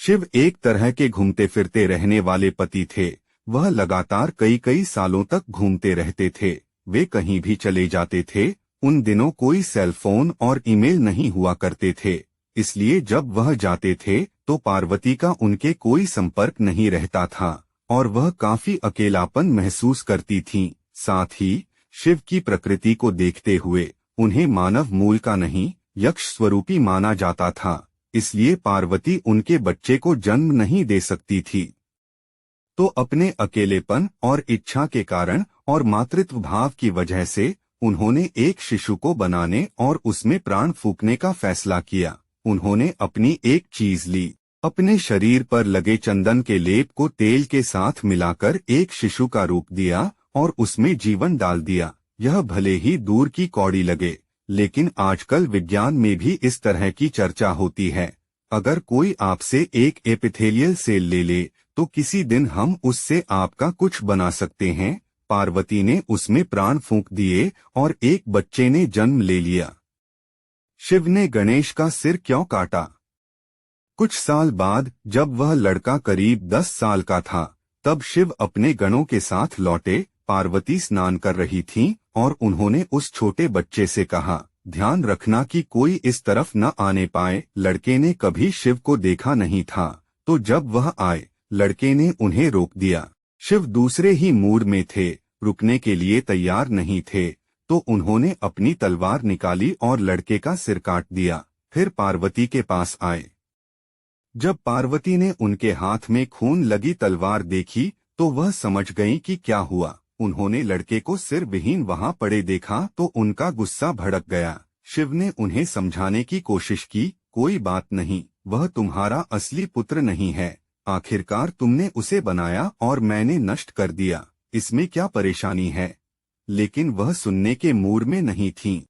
शिव एक तरह के घूमते फिरते रहने वाले पति थे। वह लगातार कई कई सालों तक घूमते रहते थे। वे कहीं भी चले जाते थे। उन दिनों कोई सेल फोन और ईमेल नहीं हुआ करते थे, इसलिए जब वह जाते थे तो पार्वती का उनके कोई संपर्क नहीं रहता था और वह काफी अकेलापन महसूस करती थीं। साथ ही शिव की प्रकृति को देखते हुए उन्हें मानव मूल का नहीं, यक्ष स्वरूपी माना जाता था, इसलिए पार्वती उनके बच्चे को जन्म नहीं दे सकती थी। तो अपने अकेलेपन और इच्छा के कारण और मातृत्व भाव की वजह से उन्होंने एक शिशु को बनाने और उसमें प्राण फूंकने का फैसला किया। उन्होंने अपनी एक चीज ली, अपने शरीर पर लगे चंदन के लेप को तेल के साथ मिलाकर एक शिशु का रूप दिया और उसमें जीवन डाल दिया। यह भले ही दूर की कौड़ी लगे, लेकिन आजकल विज्ञान में भी इस तरह की चर्चा होती है। अगर कोई आपसे एक एपिथेलियल सेल ले ले तो किसी दिन हम उससे आपका कुछ बना सकते हैं। पार्वती ने उसमें प्राण फूंक दिए और एक बच्चे ने जन्म ले लिया। शिव ने गणेश का सिर क्यों काटा? कुछ साल बाद जब वह लड़का करीब 10 साल का था, तब शिव अपने गणों के साथ लौटे। पार्वती स्नान कर रही थीं और उन्होंने उस छोटे बच्चे से कहा, ध्यान रखना कि कोई इस तरफ न आने पाए। लड़के ने कभी शिव को देखा नहीं था, तो जब वह आए, लड़के ने उन्हें रोक दिया। शिव दूसरे ही मूड में थे, रुकने के लिए तैयार नहीं थे, तो उन्होंने अपनी तलवार निकाली और लड़के का सिर काट दिया। फिर पार्वती के पास आए। जब पार्वती ने उनके हाथ में खून लगी तलवार देखी तो वह समझ गईं कि क्या हुआ। उन्होंने लड़के को सिर विहीन वहां पड़े देखा तो उनका गुस्सा भड़क गया। शिव ने उन्हें समझाने की कोशिश की, कोई बात नहीं, वह तुम्हारा असली पुत्र नहीं है। आखिरकार तुमने उसे बनाया और मैंने नष्ट कर दिया, इसमें क्या परेशानी है? लेकिन वह सुनने के मूड में नहीं थीं।